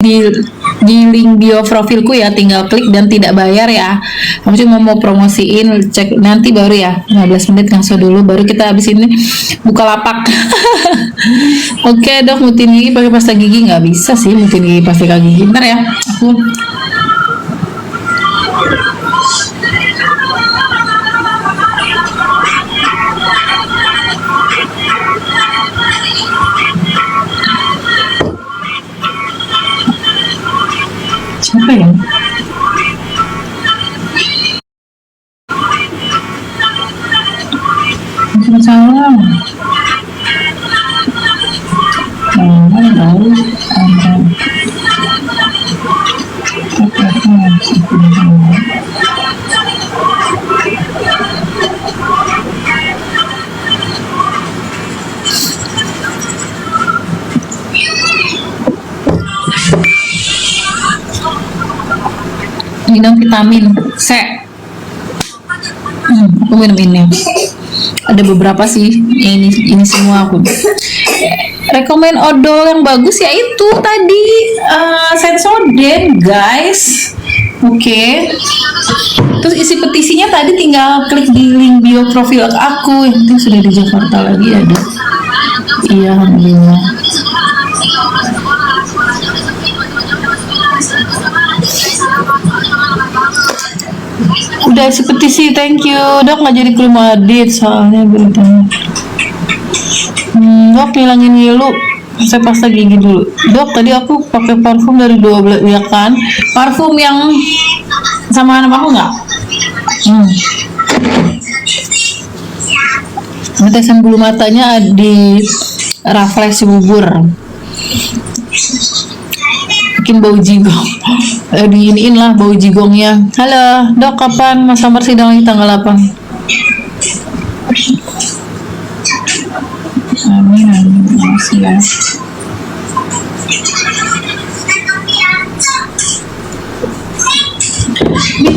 di link bio profilku ya, tinggal klik dan tidak bayar ya. Aku cuma mau promosiin, cek nanti baru ya, 15 menit ngaso dulu baru kita habis ini buka lapak. Oke dok, mutin gigi pakai pasta gigi nggak bisa sih, mutin gigi pakai gigi. Ntar ya, aku siapa ya? Salam. Minum vitamin C. Aku minum ini. Ada beberapa sih. Ini semua aku. Rekomen odol yang bagus ya itu tadi Sensodyne guys. Oke. Terus isi petisinya tadi tinggal klik di link bio profil aku. Yang penting sudah di Jakarta lagi ada. Iya, alhamdulillah. Udah isi petisi, thank you. Dok nggak jadi kirim adit soalnya beritanya. Dok ngilangin ngilu, saya pasta gigi dulu. Dok tadi aku pakai parfum dari 12 ya kan? Parfum yang sama anak aku nggak? Ngetesan bulu matanya di refleksi bubur. Bikin bau jigong. Diiniin lah bau jigongnya. Halo, dok kapan Mas Amar sidang lagi tanggal 8? Amin, makasih ya.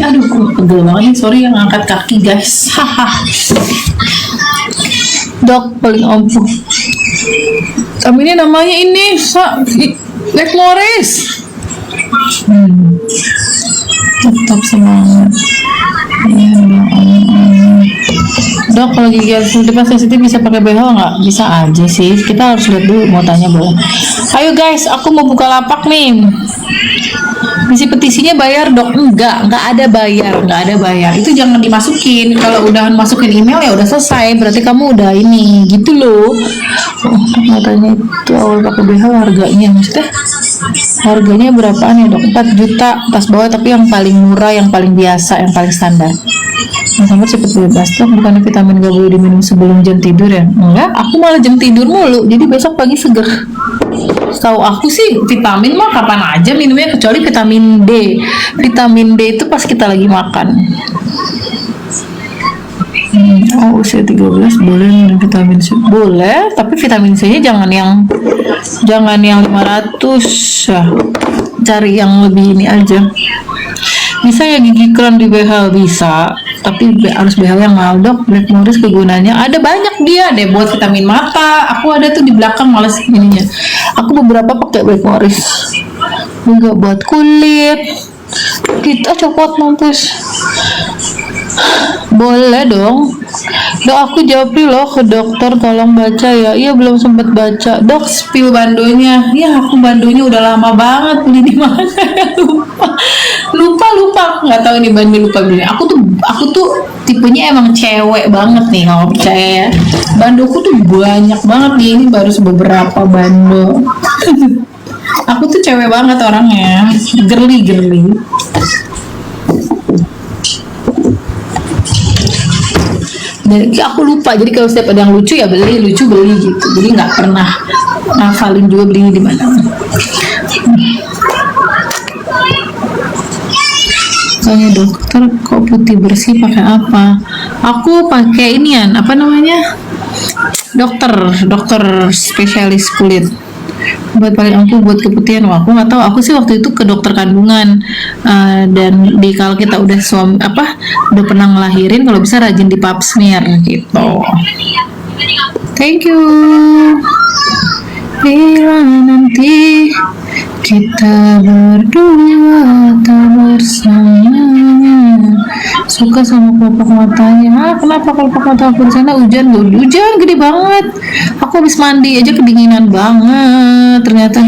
Aduh, pegel banget nih, sorry yang angkat kaki guys. Haha. Dok paling ampuh. Tapi ini namanya ini Black Morris. Tetap semangat. Ya, dok kalau gigi sensitif bisa pakai BH nggak? Bisa aja sih. Kita harus lihat dulu, mau tanya boleh. Ayo guys, aku mau buka lapak nih. Isi petisinya bayar dok? Enggak ada bayar. Itu jangan dimasukin. Kalau udah masukin email ya udah selesai. Berarti kamu udah ini, gitu loh. Katanya itu awal pakai BH harganya, maksudnya harganya berapaan ya dok? 4 juta tas bawah, tapi yang paling murah, yang paling biasa, yang paling standar. Sampai cepet bebas dok, bukannya vitamin gak boleh diminum sebelum jam tidur ya? Enggak, aku malah jam tidur mulu, jadi besok pagi seger. Tahu aku sih vitamin mah kapan aja minumnya, kecuali vitamin D. Vitamin D itu pas kita lagi makan. Oh usia 13 boleh minum vitamin C? Boleh, tapi vitamin C nya jangan yang 500 ya. Cari yang lebih ini aja. Bisa ya gigi keren di BH? Bisa, tapi harus BH yang mahal dok. Black Morris kegunaannya ada banyak, dia deh buat vitamin mata. Aku ada tuh di belakang males ininya. Aku beberapa pakai Black Morris. Juga buat kulit. Kita copot mampus. Boleh dong. Dok aku jawab loh ke dokter, tolong baca ya. Iya belum sempat baca. Dok spill bandonya. Ya aku bandonya udah lama banget beli di mana. lupa nggak tahu nih bando, lupa beli. Aku tuh tipenya emang cewek banget nih, kalau percaya. Bandoku tuh banyak banget nih, ini baru beberapa bando. Aku tuh cewek banget orangnya, girly. Dan aku lupa, jadi kalau setiap ada yang lucu ya beli gitu, jadi nggak pernah ngafalin juga belinya di mana. Tanya dokter kok putih bersih pakai apa? Aku pakai inian, apa namanya, dokter spesialis kulit. Buat paling ampuh buat keputihan. Wah, aku nggak tahu, aku sih waktu itu ke dokter kandungan, dan kalau kita udah udah pernah ngelahirin, kalau bisa rajin di pap smear gitu. Thank you. Bila nanti Kita berdua tak bersama. Suka sama kelopak matanya. Kenapa kelopak mata aku di sana? Hujan gak? Hujan gede banget. Aku habis mandi aja kedinginan banget ternyata.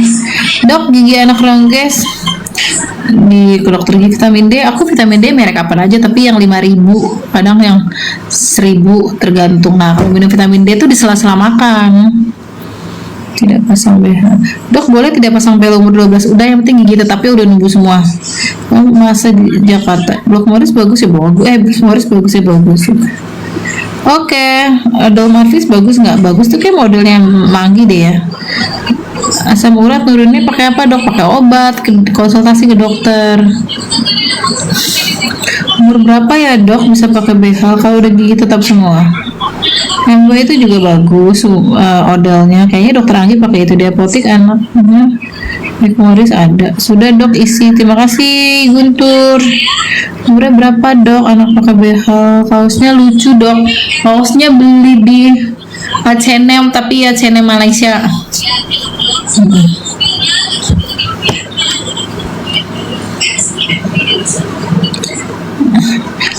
Dok, gigi anak rongges di dokter gigi vitamin D. Aku vitamin D merek apa aja, tapi yang 5.000, kadang yang 1.000 tergantung. Nah, kalau minum vitamin D itu di sela-sela makan. Tidak pasang BH. Dok, boleh tidak pasang BH umur 12? Udah, yang penting gigi tetapnya udah nunggu semua. Masa di Jakarta. Blok Morris bagus ya, bagus. Blok Morris bagus ya, bagus. Oke, Dolmarvis bagus nggak? Bagus tuh kayak modelnya Manggi deh ya. Asam urat nurunnya pakai apa, Dok? Pakai obat, konsultasi ke dokter. Umur berapa ya, Dok, bisa pakai BH kalau udah gigi tetap semua? MW itu juga bagus, odalnya. Kayaknya dokter Anggi pakai itu di apotek anaknya. Blok Morris ada. Sudah, Dok, isi. Terima kasih, Guntur. Umurnya berapa, Dok? Anak pakai BH. Kaosnya lucu, Dok. Kaosnya beli di H&M, tapi H&M Malaysia.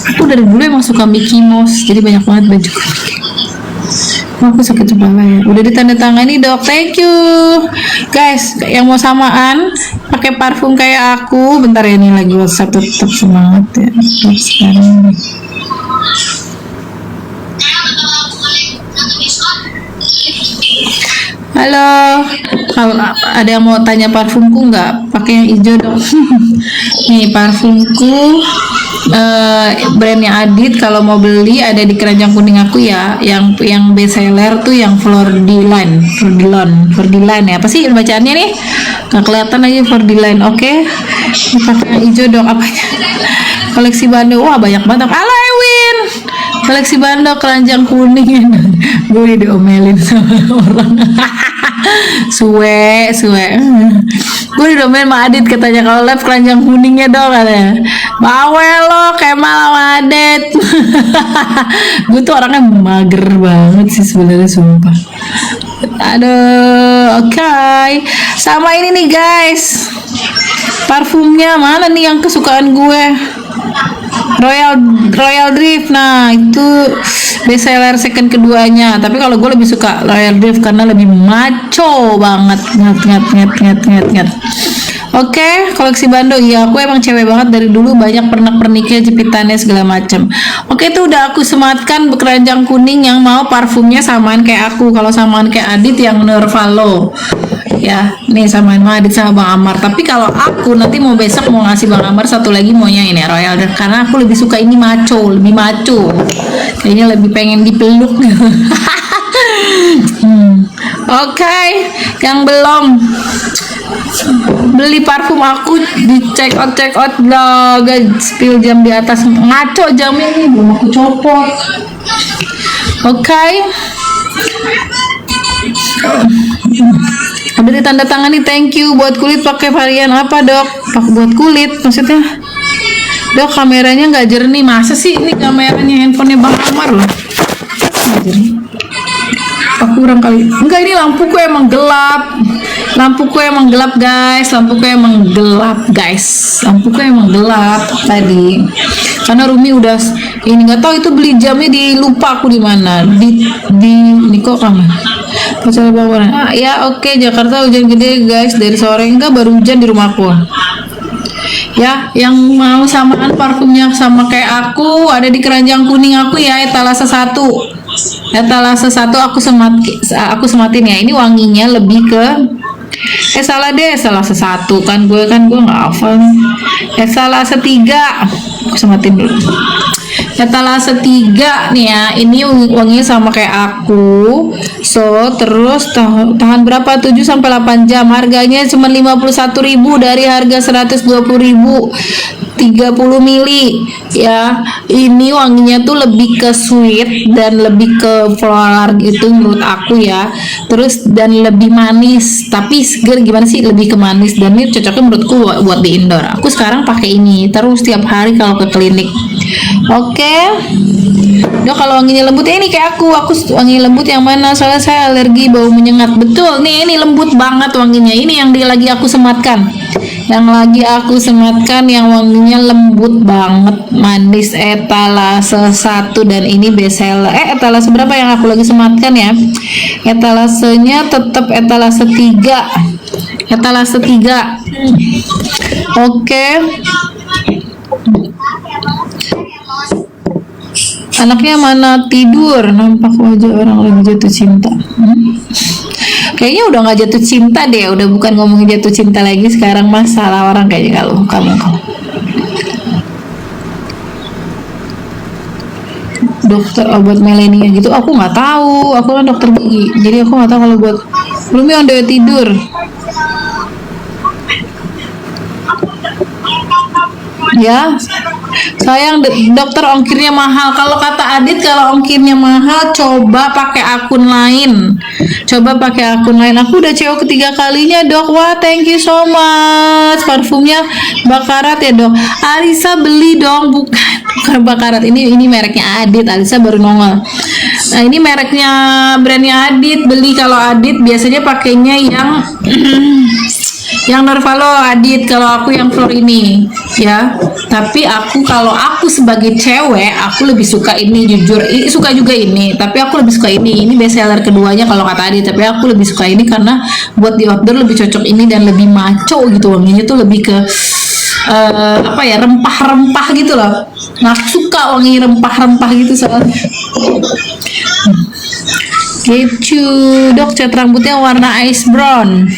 Aku dari dulu emang suka Mickey Mouse, jadi banyak banget baju. Aku sakit kepala ya. Udah ditandatangani, Dok. Thank you. Guys, yang mau samaan pakai parfum kayak aku, bentar ya, nih lagi WhatsApp, tetap semangat ya. Sekarang. Halo, kalau ada yang mau tanya parfumku nggak? Pakai yang hijau dong. Nih parfumku, brandnya Adit. Kalau mau beli ada di keranjang kuning aku ya. Yang best seller tuh yang Flordilan ya. Apa sih bacaannya nih? Nggak kelihatan aja Flordilan. Oke, pakai yang hijau dong. Apanya? Koleksi bando. Wah banyak banget. Halo Ewin. Koleksi bando keranjang kuning. Gue udah diomelin sama orang. suwe gue diomelin sama Adit, katanya kalau live keranjang kuningnya dong, katanya bawel lo Kemal sama Adit. Gue tuh orangnya mager banget sih sebenarnya, sumpah. Aduh, oke. Sama ini nih guys, parfumnya mana nih yang kesukaan gue, Royal Drift. Nah itu best seller second keduanya, tapi kalau gue lebih suka Royal Drift karena lebih maco banget. Nget. Oke, koleksi bando. Iya, aku emang cewek banget dari dulu, banyak pernak-perniknya, jepitannya segala macam. Oke, itu udah aku sematkan keranjang kuning yang mau parfumnya samaan kayak aku. Kalau samaan kayak Adit yang Nervalo. Ya, nih samain sama Adit sama Bang Amar. Tapi kalau aku nanti mau besok mau ngasih Bang Amar satu lagi, maunya ini Royal Drift karena aku lebih suka ini lebih maco. Kayaknya lebih pengen dipeluk. Oke, yang belum beli parfum aku di check out lah guys, spill jam di atas, ngaco jamnya ini belum aku copot. Oke. Udah ditandatangani, thank you. Buat kulit pakai varian apa, Dok? Buat kulit maksudnya, Dok, kameranya nggak jernih. Masa sih ini kameranya handphonenya Bang Amar loh, nggak jernih. Aku kurang kali. Enggak, ini lampuku emang gelap. Guys. Lampuku emang gelap tadi. Karena Rumi udah ini nggak tahu itu beli jamnya, di lupa aku di mana. Di ini kok kamu. Pacar bawaan. Ya oke, Jakarta hujan gede guys dari sore, enggak baru hujan di rumahku. Ya, yang mau samaan parfumnya sama kayak aku ada di keranjang kuning aku ya, etalase 1 aku sematin ya. Ini wanginya lebih ke etalase 1 kan gue nggak hafal nih. Etalase 3 aku sematin dulu. Etalase 3 nih ya, ini wanginya sama kayak aku. So terus tahan berapa, 7-8 jam. Harganya cuma 51.000 dari harga 120.000, 30 mili ya. Ini wanginya tuh lebih ke sweet dan lebih ke floral gitu menurut aku ya. Terus dan lebih manis, tapi seger gimana sih, lebih ke manis. Dan ini cocoknya menurutku buat di indoor. Aku sekarang pakai ini terus tiap hari kalau ke klinik. Oke. Dok, kalau wanginya lembut ini kayak aku wangi lembut yang mana? Soalnya saya alergi bau menyengat. Betul, nih ini lembut banget wanginya. Ini yang lagi aku sematkan. Yang lagi aku sematkan yang wanginya lembut banget, manis, etalase 1 dan ini bestseller. Etalase berapa yang aku lagi sematkan ya? Etalasenya tetap etalase 3. Etalase 3. Oke. Anaknya mana tidur? Nampak wajah orang lagi jatuh cinta. Kayaknya udah nggak jatuh cinta deh, udah bukan ngomongin jatuh cinta lagi, sekarang masalah orang kayaknya. Kalau kamu dokter obat melenia gitu, aku nggak tahu, aku kan dokter gigi, jadi aku nggak tahu kalau buat belum yang udah tidur. Ya, sayang dokter, ongkirnya mahal. Kalau kata Adit, kalau ongkirnya mahal, coba pakai akun lain. Coba pakai akun lain. Aku udah CO ketiga kalinya, Dok. Wah, thank you so much. Parfumnya Bakarat ya, Dok. Alisa beli dong, bukan Bakarat. Ini mereknya Adit. Alisa baru nongol. Nah, ini mereknya, brandnya Adit. Beli kalau Adit biasanya pakainya yang Norvalo Adit, kalau aku yang Flor ini ya. Tapi kalau aku sebagai cewek, aku lebih suka ini, jujur suka juga ini, tapi aku lebih suka ini bestseller keduanya kalau kata Adit. Tapi aku lebih suka ini karena buat di outdoor lebih cocok ini dan lebih maco gitu. Wanginya tuh lebih ke apa ya, rempah-rempah gitu loh. Nggak suka wangi rempah-rempah gitu soalnya. Gitu, Dok, cat rambutnya warna ice brown.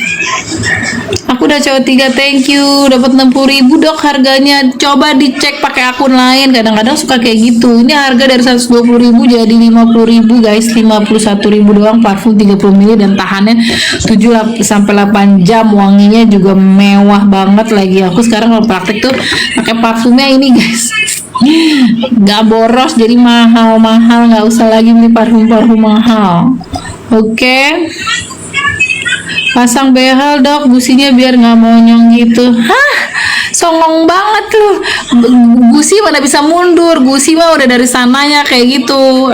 Aku udah coba 3, thank you. Dapat 60.000, Dok, harganya. Coba dicek pakai akun lain. Kadang-kadang suka kayak gitu. Ini harga dari 120.000 jadi 50.000, guys. 51.000 doang, parfum 30 ml dan tahannya 7 sampai 8 jam. Wanginya juga mewah banget lagi. Aku sekarang kalau praktek tuh pakai parfumnya ini, guys. Nggak boros, jadi mahal-mahal, nggak usah lagi beli parfum-parfum mahal. Oke. Pasang behel, Dok, businya biar nggak monyong gitu. Hah, songong banget loh. Gusi mana bisa mundur, gusi mah udah dari sananya kayak gitu.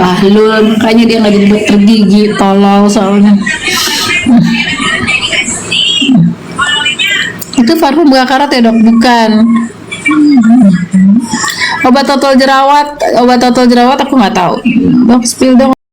Bahlul, makanya dia nggak jadi dokter gigi, tolol soalnya. Itu parfum Bakarat ya, Dok? Bukan. Obat total jerawat aku nggak tahu. Dok, spill dong.